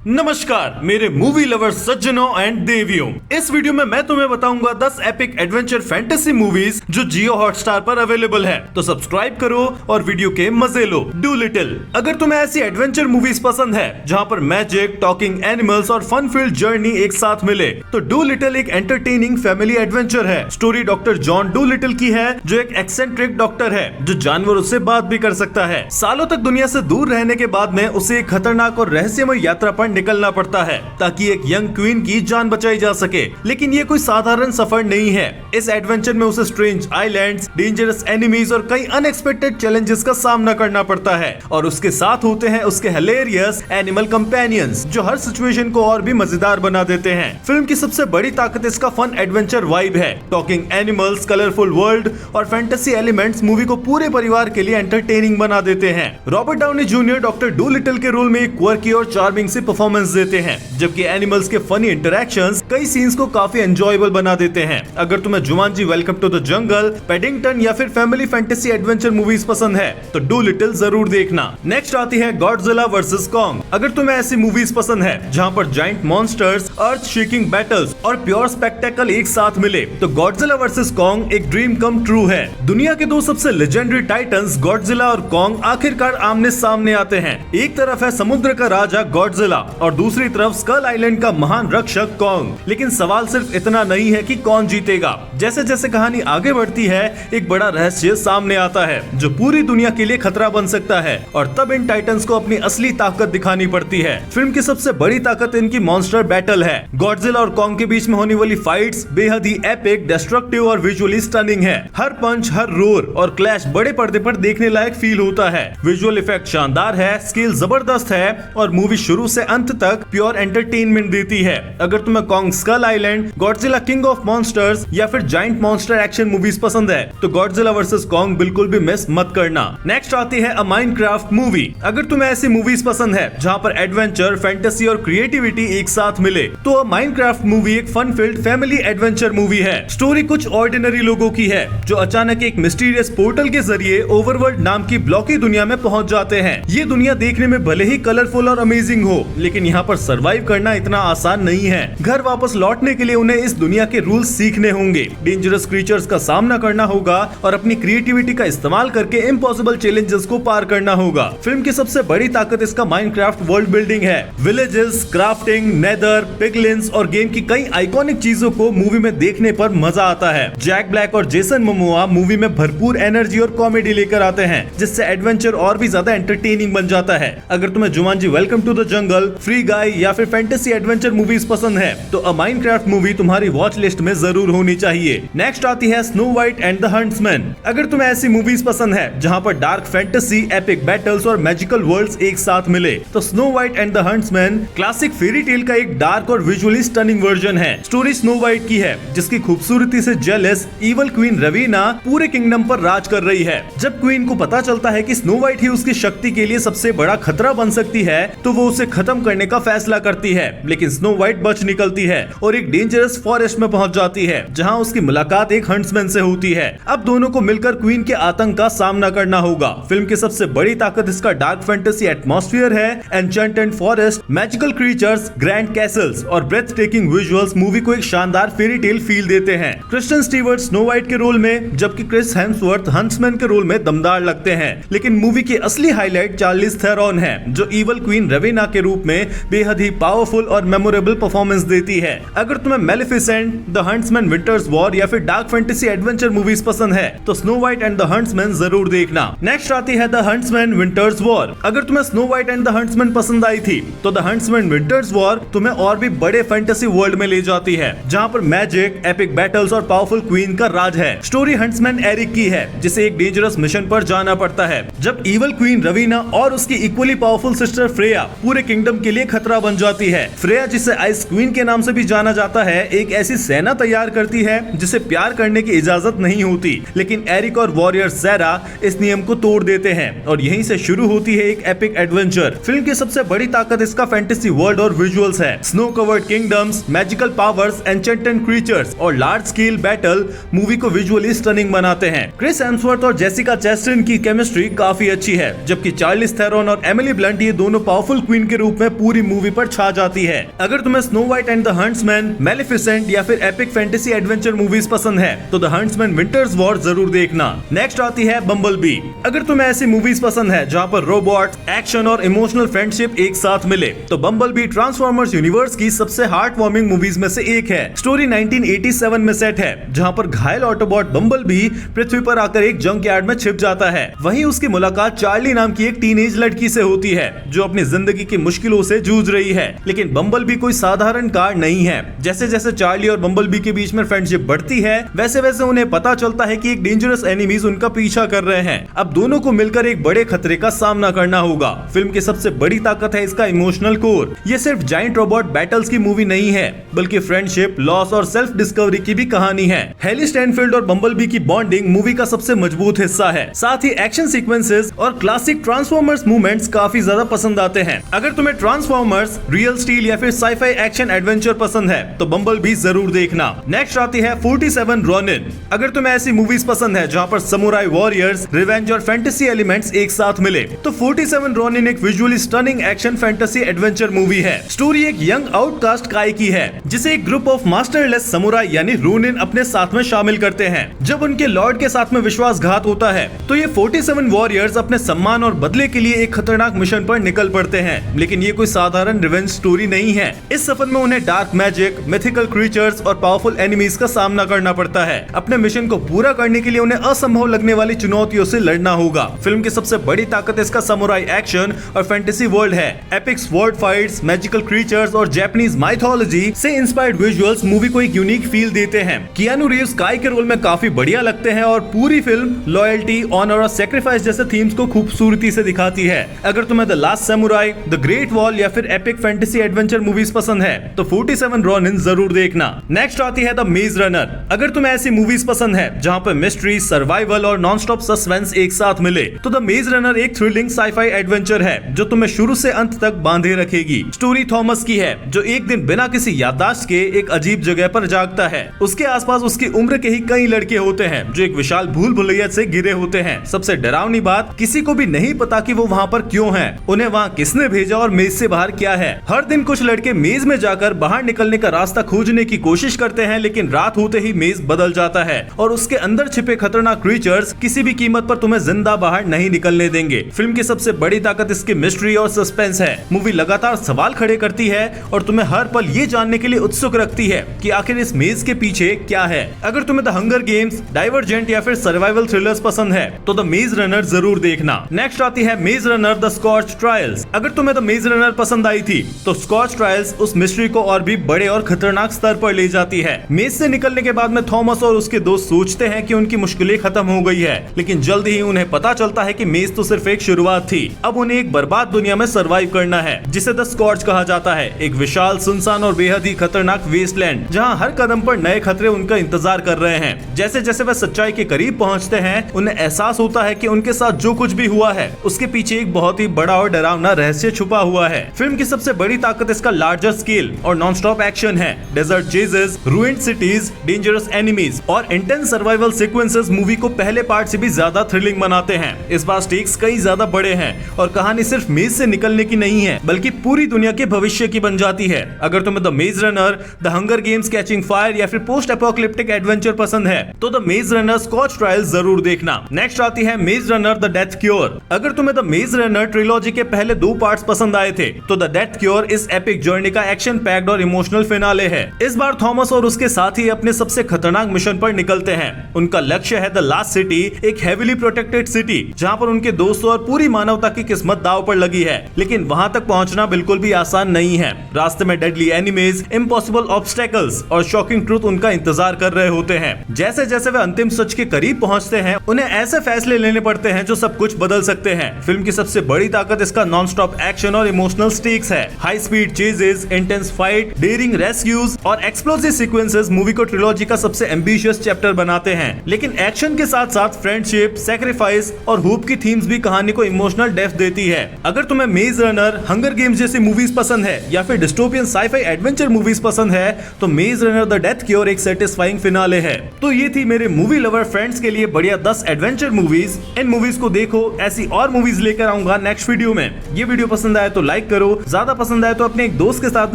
नमस्कार मेरे movie lover सज्जनों एंड देवियों। इस वीडियो में मैं तुम्हें बताऊंगा 10 एपिक एडवेंचर फैंटेसी मूवीज जो जियो हॉटस्टार पर अवेलेबल है। तो सब्सक्राइब करो और वीडियो के मजे लो। Do little. अगर तुम्हें ऐसी एडवेंचर मूवीज पसंद है जहां पर मैजिक, टॉकिंग एनिमल्स और फन फील्ड जर्नी एक साथ मिले तो डू लिटिल एक एंटरटेनिंग फैमिली एडवेंचर है। Story doctor John do little की है जो एक एक्सेंट्रिक डॉक्टर है जो जानवरों से बात भी कर सकता है। सालों तक दुनिया से दूर रहने के बाद में उसे एक खतरनाक और रहस्यमय यात्रा पर निकलना पड़ता है ताकि एक यंग क्वीन की जान बचाई जा सके। लेकिन ये कोई साधारण सफर नहीं है। इस एडवेंचर में उसे स्ट्रेंज आइलैंड्स, डेंजरस एनिमीज और कई अनएक्सपेक्टेड चैलेंजेस का सामना करना पड़ता है और उसके साथ होते हैं उसके हिलेरियस एनिमल कंपेनियंस जो हर सिचुएशन को और भी मजेदार बना देते हैं। फिल्म की सबसे बड़ी ताकत इसका फन एडवेंचर वाइब है। टॉकिंग एनिमल्स, कलरफुल वर्ल्ड और फैंटेसी एलिमेंट्स मूवी को पूरे परिवार के लिए एंटरटेनिंग बना देते हैं। Robert Downey junior doctor do little के रोल में एक क्वर्की और चार्मिंग सी परफॉर्मेंस देते हैं, जबकि एनिमल्स के फनी इंटरैक्शंस कई सीन्स को काफी एंजॉयबल बना देते हैं। अगर तुम्हें Jumanji, welcome to the jungle, Paddington या फिर फैमिली फैंटेसी एडवेंचर मूवीज पसंद है तो डू लिटिल जरूर देखना। नेक्स्ट आती है गॉडजिला वर्सेस कॉन्ग। अगर तुम्हें ऐसी मूवीज पसंद है जहां पर जायंट मॉन्स्टर्स, अर्थ शेकिंग बैटल्स और प्योर स्पेक्टेकल एक साथ मिले तो गॉडजिला वर्सेस कॉन्ग एक ड्रीम कम ट्रू है। दुनिया के दो सबसे लेजेंडरी टाइटन्स गॉडजिला और कॉन्ग आखिरकार आमने सामने आते हैं। एक तरफ है समुद्र का राजा गॉडजिला और दूसरी तरफ स्कल आइलैंड का महान रक्षक कॉन्ग। लेकिन सवाल सिर्फ इतना नहीं है कि कौन जीतेगा। जैसे जैसे कहानी आगे बढ़ती है एक बड़ा रहस्य सामने आता है जो पूरी दुनिया के लिए खतरा बन सकता है और तब इन टाइटन्स को अपनी असली ताकत दिखानी पड़ती है। फिल्म की सबसे बड़ी ताकत इनकी मॉन्स्टर बैटल है। गॉडजिला और कॉन्ग के बीच में होने वाली फाइट्स बेहद ही एपिक, डिस्ट्रक्टिव और विजुअली स्टनिंग है। हर पंच, हर रोर और क्लैश बड़े पर्दे पर देखने लायक फील होता है। विजुअल इफेक्ट शानदार है, स्केल जबरदस्त है और मूवी शुरू से अंत तक प्योर एंटरटेनमेंट देती है। अगर तुम्हें Kong, Skull Island, Godzilla King of Monsters या फिर जायंट मॉन्स्टर एक्शन मूवीज पसंद है तो गॉडजिला वर्सेस कॉन्ग बिल्कुल भी मिस मत करना। नेक्स्ट आती है अ माइनक्राफ्ट मूवी। अगर तुम्हें ऐसी मूवीज पसंद है जहां पर एडवेंचर, फैंटेसी और क्रिएटिविटी एक साथ मिले तो अ माइनक्राफ्ट मूवी एक fun filled family adventure movie है। स्टोरी कुछ ऑर्डिनरी लोगों की है जो अचानक एक मिस्टीरियस पोर्टल के जरिए ओवरवर्ल्ड नाम की ब्लॉकी दुनिया में पहुंच जाते हैं। ये दुनिया देखने में भले ही कलरफुल और अमेजिंग हो लेकिन यहाँ पर सर्वाइव करना इतना आसान नहीं है। घर वापस लौटने के लिए उन्हें इस दुनिया के रूल्स सीखने होंगे, डेंजरस क्रीचर्स का सामना करना होगा और अपनी क्रिएटिविटी का इस्तेमाल करके इम्पॉसिबल चैलेंजेस को पार करना होगा। फिल्म की सबसे बड़ी ताकत इसका माइनक्राफ्ट वर्ल्ड बिल्डिंग है। विलेजेस, क्राफ्टिंग, नेदर, पिगलिन्स और गेम की कई आइकॉनिक चीजों को मूवी में देखने पर मजा आता है। जैक ब्लैक और जेसन मोमोआ मूवी में भरपूर एनर्जी और कॉमेडी लेकर आते हैं जिससे एडवेंचर और भी ज्यादा एंटरटेनिंग बन जाता है। अगर तुम्हें Jumanji, welcome to the jungle, Free Guy या फिर फैंटेसी एडवेंचर मूवीज पसंद है तो अ माइनक्राफ्ट मूवी तुम्हारी वॉच लिस्ट में जरूर होनी चाहिए। नेक्स्ट आती है Snow White and the huntsman. अगर तुम्हें ऐसी मूवीज पसंद है जहां पर डार्क फैंटेसी, एपिक बैटल्स और मैजिकल वर्ल्ड्स एक साथ मिले तो Snow White and the huntsman classic fairy tale का एक डार्क और विजुअली स्टनिंग वर्जन है। स्टोरी स्नो वाइट की है जिसकी खूबसूरती से जेलस इवल क्वीन रवीना पूरे किंगडम पर राज कर रही है। जब क्वीन को पता चलता है कि स्नो वाइट ही उसकी शक्ति के लिए सबसे बड़ा खतरा बन सकती है तो वो उसे खत्म करने का फैसला करती है। लेकिन स्नो वाइट बच निकलती है और एक डेंजरस फॉरेस्ट में पहुंच जाती है जहां उसकी मुलाकात एक हंट्समैन से होती है। अब दोनों को मिलकर क्वीन के आतंक का सामना करना होगा। फिल्म की सबसे बड़ी ताकत इसका डार्क फैंटेसी एटमॉस्फेयर है। Enchanted forest, magical creatures, grand Castle's और ब्रेथ टेकिंग विजुअल्स मूवी को एक शानदार फेरी टेल फील देते हैं। क्रिस्टन स्टीवर्ट स्नो वाइट के रोल में जबकि क्रिस हेम्सवर्थ हंट्समैन के रोल में दमदार लगते हैं। लेकिन मूवी की असली हाईलाइट चार्लिस थेरॉन है जो इवल क्वीन रवीना के रूप में बेहद ही पावरफुल और मेमोरेबल परफॉर्मेंस देती है। अगर तुम्हें मेलेफिसेंट, द हंट्समैन, विंटर्स वॉर या फिर डार्क फैंटेसी एडवेंचर मूवीज पसंद है तो Snow White and the huntsman जरूर देखना। नेक्स्ट आती है द हंट्समैन विंटर्स वॉर। अगर तुम्हें snow White and the huntsman पसंद आई थी तो द हंट्समैन विंटर्स वॉर तुम्हें और भी बड़े फैंटेसी वर्ल्ड में ले जाती है जहां पर मैजिक, एपिक बैटल्स और पावरफुल क्वीन का राज है। स्टोरी हंट्समैन एरिक की है जिसे एक डेंजरस मिशन पर जाना पड़ता है जब इवल क्वीन रवीना और उसकी इक्वली पावरफुल सिस्टर फ्रेया पूरे किंगडम के लिए खतरा बन जाती है। फ्रेया, जिसे आइस क्वीन के नाम से भी जाना जाता है, एक ऐसी सेना तैयार करती है जिसे प्यार करने की इजाजत नहीं होती। लेकिन एरिक और वॉरियर सैरा इस नियम को तोड़ देते हैं और यहीं से शुरू होती है एक एपिक एडवेंचर। फिल्म की सबसे बड़ी ताकत इसका फैंटेसी वर्ल्ड और विजुअल्स है। Snow covered kingdoms, magical powers, enchanted creatures और लार्ज स्केल बैटल मूवी को विजुअली स्टनिंग बनाते हैं। क्रिस हेम्सवर्थ और जेसिका चैस्टेन की केमिस्ट्री काफी अच्छी है जबकि चार्लिस थेरॉन और एमिली ब्लंट ये दोनों पावरफुल क्वीन के रूप में पूरी मूवी पर छा जाती है। अगर तुम्हें Snow White and the huntsman, Maleficent या फिर एपिक फैंटेसी एडवेंचर मूवीज पसंद है तो द हंट्समैन विंटर्स वॉर जरूर देखना। नेक्स्ट आती है बम्बलबी। अगर तुम्हें ऐसी मूवीज पसंद है जहाँ पर रोबोट, एक्शन और इमोशनल फ्रेंडशिप एक साथ मिले तो बम्बलबी ट्रांसफॉर्मर्स यूनिवर्स की सबसे हार्ट वार्मिंग मूवीज में से एक है। स्टोरी 1987 में सेट है जहाँ पर घायल ऑटोबॉट बम्बलबी पृथ्वी पर आकर एक जंक यार्ड में छिप जाता है। वहीं उसकी मुलाकात चार्ली नाम की एक टीनेज लड़की से होती है जो अपनी जिंदगी की मुश्किलों से जूझ रही है। लेकिन बम्बलबी कोई साधारण कार नहीं है। जैसे जैसे चार्ली और बम्बलबी के बीच में फ्रेंडशिप बढ़ती है वैसे वैसे उन्हें पता चलता है कि एक डेंजरस एनिमीज उनका पीछा कर रहे हैं। अब दोनों को मिलकर एक बड़े खतरे का सामना करना होगा। फिल्म की सबसे बड़ी ताकत है इसका इमोशनल कोर। ये सिर्फ जायंट रोबोट बैटल्स की मूवी नहीं है बल्कि फ्रेंडशिप, लॉस और सेल्फ डिस्कवरी की भी कहानी है। हेली स्टैनफील्ड और बम्बलबी की बॉन्डिंग मूवी का सबसे मजबूत हिस्सा है। साथ ही एक्शन सीक्वेंसेस और क्लासिक ट्रांसफॉर्मर्स मूवमेंट्स काफी ज्यादा पसंद आते हैं। अगर तुम्हें ट्रांसफॉर्मर्स, रियल स्टील या फिर साइफाई एक्शन एडवेंचर पसंद है तो बम्बलबी जरूर देखना। नेक्स्ट आती है 47 रोनिन। अगर तुम्हें ऐसी मूवीज पसंद है जहाँ पर समुराई वॉरियर्स, रिवेंज और फैंटेसी एलिमेंट्स एक साथ मिले तो 47 रोनिन एक visually stunning action fantasy adventure movie है। स्टोरी एक यंग आउटकास्ट काई की है जिसे एक ग्रुप ऑफ मास्टरलेस समुराई यानी रोनिन अपने साथ में शामिल करते हैं। जब उनके लॉर्ड के साथ में विश्वासघात होता है तो ये 47 वॉरियर्स अपने सम्मान और बदले के लिए एक खतरनाक मिशन पर निकल पड़ते हैं। लेकिन ये कोई साधारण रिवेंज स्टोरी नहीं है। इस सफर में उन्हें डार्क मैजिक, मिथिकल क्रीचर्स और पावरफुल एनिमीज का सामना करना पड़ता है। अपने मिशन को पूरा करने के लिए उन्हें असंभव लगने वाली चुनौतियों से लड़ना होगा। फिल्म की सबसे बड़ी ताकत इसका समुराई एक्शन और फैंटेसी वर्ल्ड है। Epic sword fights, magical creatures और जापानीज माइथोलॉजी से इंस्पायर्ड विजुअल्स मूवी को एक यूनिक फील देते हैं। कियानू रीव्स काई के रोल में काफी बढ़िया लगते हैं और पूरी फिल्म लॉयल्टी, ऑनर और सैक्रिफाइस जैसे थीम्स को खूबसूरती से दिखाती है। अगर तुम्हें the last samurai, the great wall या फिर एपिक फैंटेसी एडवेंचर मूवीज पसंद है तो 47 रोनिन जरूर देखना। नेक्स्ट आती है द मेज रनर। अगर तुम्हें ऐसी मूवीज पसंद है जहाँ पर मिस्ट्री, सर्वाइवल और नॉन स्टॉप सस्पेंस एक साथ मिले तो द मेज रनर एक थ्रिलिंग साइफाई एडवेंचर है जो तुम्हें शुरू से अंत तक बांधे रखेगी। स्टोरी थॉमस की है जो एक दिन बिना किसी याददाश्त के एक अजीब जगह पर जागता है। उसके आसपास उसकी उम्र के ही कई लड़के होते हैं जो एक विशाल भूल भुलैया से घिरे होते हैं। सबसे डरावनी बात, किसी को भी नहीं पता कि वो वहाँ पर क्यों हैं, उन्हें वहाँ किसने भेजा और मेज से बाहर क्या है। हर दिन कुछ लड़के मेज में जाकर बाहर निकलने का रास्ता खोजने की कोशिश करते हैं लेकिन रात होते ही मेज बदल जाता है और उसके अंदर छिपे खतरनाक क्रीचर्स किसी भी कीमत पर तुम्हें जिंदा बाहर नहीं निकलने देंगे। फिल्म की सबसे बड़ी ताकत इसकी मिस्ट्री और सस्पेंस है। मूवी लगातार सवाल खड़े करती है और तुम्हें हर पल ये जानने के लिए उत्सुक रखती है कि आखिर इस मेज के पीछे क्या है। अगर तुम्हें द हंगर गेम्स, डाइवर्जेंट या फिर सर्वाइवल थ्रिलर्स पसंद है तो द मेज रनर जरूर देखना। नेक्स्ट आती है मेज रनर द स्कॉच ट्रायल्स। अगर तुम्हें द मेज रनर पसंद आई थी तो स्कॉच ट्रायल्स उस मिस्ट्री को और भी बड़े और खतरनाक स्तर पर ले जाती है। मेज से निकलने के बाद में थॉमस और उसके दोस्त सोचते हैं कि उनकी मुश्किलें खत्म हो गई है लेकिन जल्द ही उन्हें पता चलता है कि मेज तो सिर्फ एक शुरुआत थी। अब उन्हें एक बर्बाद दुनिया में सरवाइव करना है जिसे द स्कॉच कहा जाता है। एक विशाल, सुनसान और बेहद ही खतरनाक वेस्टलैंड जहाँ हर कदम पर नए खतरे उनका इंतजार कर रहे हैं। जैसे जैसे वे सच्चाई के करीब पहुँचते हैं उन्हें एहसास होता है कि उनके साथ जो कुछ भी हुआ है उसके पीछे एक बहुत ही बड़ा और डरावना रहस्य छुपा हुआ है। फिल्म की सबसे बड़ी ताकत इसका लार्जर स्केल और नॉन स्टॉप एक्शन है। Desert chases, ruined cities, dangerous enemies और इंटेंस सर्वाइवल सीक्वेंसेस मूवी को पहले पार्ट से भी ज्यादा थ्रिलिंग बनाते हैं। इस बार स्टेक्स कई ज्यादा बड़े हैं और कहानी सिर्फ मेज से निकलने की नहीं है बल्कि पूरी दुनिया के भविष्य की बन जाती है। अगर तुम्हें द मेज runner, the hunger games, catching fire या फिर पोस्ट एपोकलिप्टिक एडवेंचर पसंद है तो द मेज रनर स्कॉच ट्रायल्स जरूर देखना। नेक्स्ट आती है मेज रनर द डेथ क्योर। अगर तुम्हें द मेज रनर ट्रिलॉजी के पहले 2 पार्ट्स पसंद आए थे तो द डेथ क्योर इस एपिक जर्नी का एक्शन पैक्ड और इमोशनल फिनाले है। इस बार थॉमस और उसके साथी अपने सबसे खतरनाक मिशन पर निकलते हैं। उनका लक्ष्य है द लास्ट सिटी, एक हेवीली प्रोटेक्टेड सिटी जहां पर उनके दोस्तों और पूरी मानवता की किस्मत दांव पर लगी है। लेकिन वहां तक पहुंचना बिल्कुल भी आसान नहीं है। रास्ते में डेडली एनिमीज, इम्पॉसिबल ऑब्स्टेकल्स और शॉकिंग ट्रूथ उनका इंतजार कर रहे होते हैं। जैसे जैसे वे अंतिम सच के करीब पहुंचते हैं उन्हें ऐसे फैसले लेने पड़ते हैं जो सब कुछ बदल सकते हैं। फिल्म की सबसे बड़ी ताकत इसका नॉन स्टॉप एक्शन और इमोशनल स्टेक्स है। High speed chases, intense fight, daring rescues और एक्सप्लोसिव सीक्वेंसेस मूवी को ट्रिलॉजी का सबसे एम्बिशियस चैप्टर बनाते हैं। लेकिन एक्शन के साथ साथ फ्रेंडशिप, सैक्रिफाइस और होप की थीम्स भी कहानी को इमोशनल डेप्थ देती है। अगर तुम्हें मेज रनर, हंगर गेम्स जैसी मूवीज पसंद है या फिर डिस्टोपियन साइफाई एडवेंचर मूवीज पसंद है तो मेज रनर द डेथ क्योर एक सेटिस्फाइंग फिनाले है। तो ये थी मेरे मूवी लवर फ्रेंड्स के लिए बढ़िया 10 एडवेंचर मूवीज। इन मूवीज को देखो, ऐसी और मूवीज लेकर आऊंगा नेक्स्ट वीडियो में। ये वीडियो पसंद आए तो लाइक लाइक करो, ज्यादा पसंद आए तो अपने एक दोस्त के साथ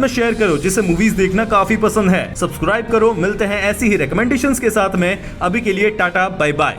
में शेयर करो जिसे मूवीज देखना काफी पसंद है। सब्सक्राइब करो। मिलते हैं ऐसी ही रिकमेंडेशंस के साथ में। अभी के लिए टाटा बाय बाय।